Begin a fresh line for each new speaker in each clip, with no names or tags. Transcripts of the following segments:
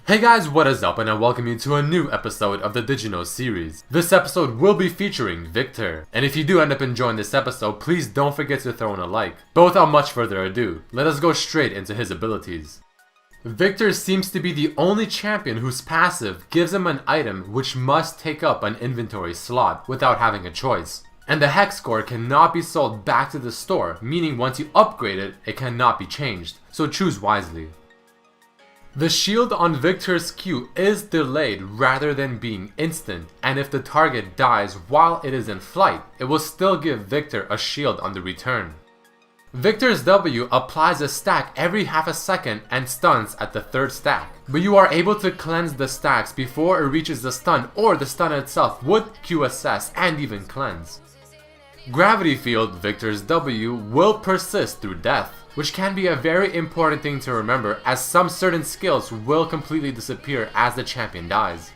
Hey guys, what is up, and I welcome you to a new episode of the Digino series. This episode will be featuring Viktor, and if you do end up enjoying this episode, please don't forget to throw in a like. But without much further ado, let us go straight into his abilities. Viktor seems to be the only champion whose passive gives him an item which must take up an inventory slot without having a choice. And the hex score cannot be sold back to the store, meaning once you upgrade it, it cannot be changed, so choose wisely. The shield on Viktor's Q is delayed rather than being instant, and if the target dies while it is in flight, it will still give Viktor a shield on the return. Viktor's W applies a stack every half a second and stuns at the third stack, but you are able to cleanse the stacks before it reaches the stun, or the stun itself would Q assess and even cleanse. Gravity Field Viktor's W will persist through death, which can be a very important thing to remember, as some certain skills will completely disappear as the champion dies.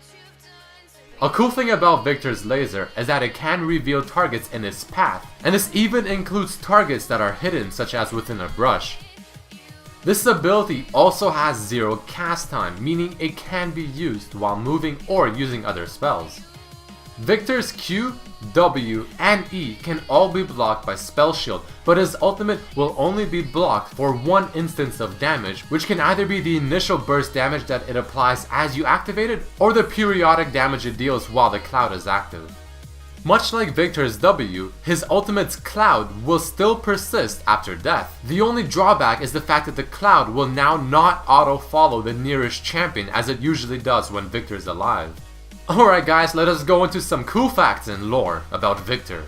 A cool thing about Viktor's laser is that it can reveal targets in its path, and this even includes targets that are hidden, such as within a brush. This ability also has zero cast time, meaning it can be used while moving or using other spells. Viktor's Q, W, and E can all be blocked by Spell Shield, but his ultimate will only be blocked for one instance of damage, which can either be the initial burst damage that it applies as you activate it, or the periodic damage it deals while the cloud is active. Much like Viktor's W, his ultimate's cloud will still persist after death. The only drawback is the fact that the cloud will now not auto-follow the nearest champion as it usually does when Viktor's alive. Alright guys, let us go into some cool facts and lore about Viktor.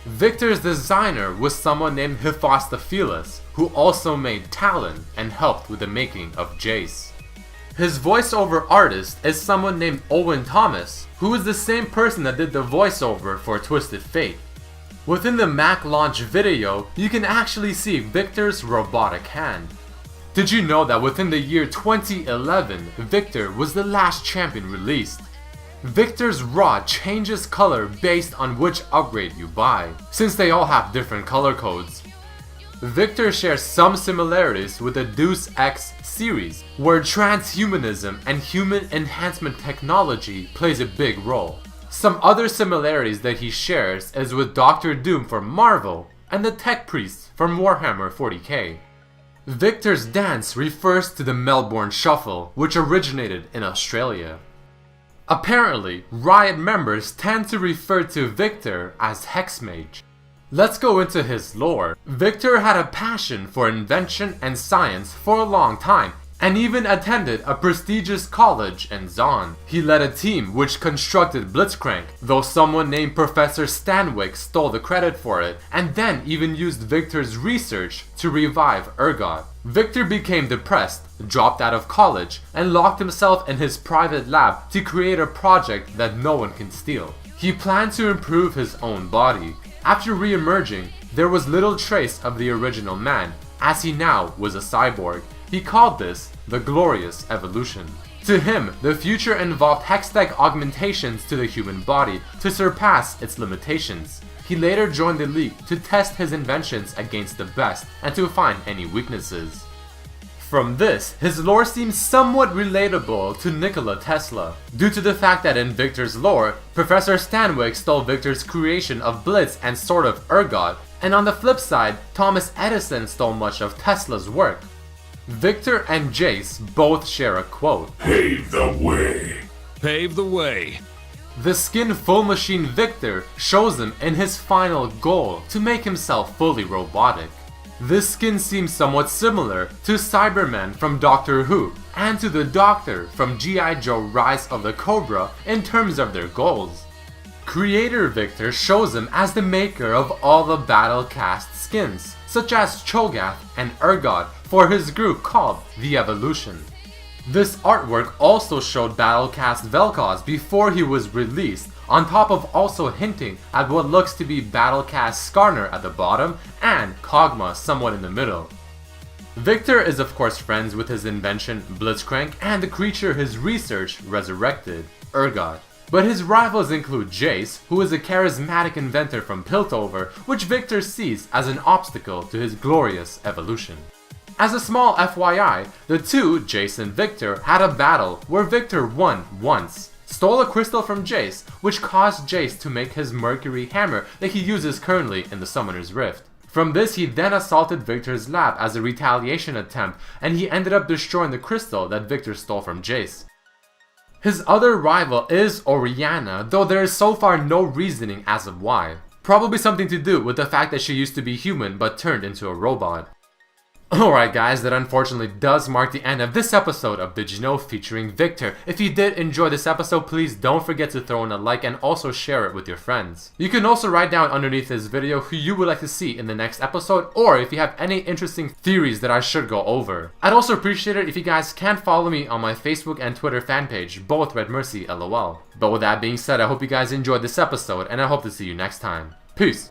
Viktor's designer was someone named Hephaestus, who also made Talon and helped with the making of Jace. His voiceover artist is someone named Owen Thomas, who is the same person that did the voiceover for Twisted Fate. Within the Mac launch video, you can actually see Viktor's robotic hand. Did you know that within the year 2011, Viktor was the last champion released? Viktor's rod changes color based on which upgrade you buy, since they all have different color codes. Viktor shares some similarities with the Deus Ex series, where transhumanism and human enhancement technology plays a big role. Some other similarities that he shares is with Doctor Doom from Marvel and the Tech Priest from Warhammer 40k. Viktor's dance refers to the Melbourne Shuffle, which originated in Australia. Apparently, Riot members tend to refer to Viktor as Hexmage. Let's go into his lore. Viktor had a passion for invention and science for a long time, and even attended a prestigious college in Zon. He led a team which constructed Blitzcrank, though someone named Professor Stanwyck stole the credit for it, and then even used Viktor's research to revive Urgot. Viktor became depressed, dropped out of college, and locked himself in his private lab to create a project that no one can steal. He planned to improve his own body. After re-emerging, there was little trace of the original man, as he now was a cyborg. He called this the Glorious Evolution. To him, the future involved hextech augmentations to the human body to surpass its limitations. He later joined the League to test his inventions against the best and to find any weaknesses. From this, his lore seems somewhat relatable to Nikola Tesla, due to the fact that in Viktor's lore, Professor Stanwyck stole Viktor's creation of Blitz and Sword of Urgot, and on the flip side, Thomas Edison stole much of Tesla's work. Viktor and Jace both share a quote:
"Pave the way."
Pave the way.
The skin Full Machine Viktor shows him in his final goal to make himself fully robotic. This skin seems somewhat similar to Cyberman from Doctor Who and to the Doctor from G.I. Joe Rise of the Cobra in terms of their goals. Creator Viktor shows him as the maker of all the battle cast skins, such as Cho'Gath and Urgot for his group called The Evolution. This artwork also showed Battlecast Vel'Koz before he was released, on top of also hinting at what looks to be Battlecast Skarner at the bottom and Kog'Maw somewhat in the middle. Viktor is of course friends with his invention Blitzcrank and the creature his research resurrected, Urgot. But his rivals include Jace, who is a charismatic inventor from Piltover, which Viktor sees as an obstacle to his glorious evolution. As a small FYI, the two, Jace and Viktor, had a battle where Viktor won once, stole a crystal from Jace, which caused Jace to make his mercury hammer that he uses currently in the Summoner's Rift. From this, he then assaulted Viktor's lab as a retaliation attempt, and he ended up destroying the crystal that Viktor stole from Jace. His other rival is Oriana, though there is so far no reasoning as of why. Probably something to do with the fact that she used to be human but turned into a robot. Alright guys, that unfortunately does mark the end of this episode of Did You Know featuring Viktor. If you did enjoy this episode, please don't forget to throw in a like and also share it with your friends. You can also write down underneath this video who you would like to see in the next episode, or if you have any interesting theories that I should go over. I'd also appreciate it if you guys can follow me on my Facebook and Twitter fan page, both Red Mercy LOL. But with that being said, I hope you guys enjoyed this episode, and I hope to see you next time. Peace!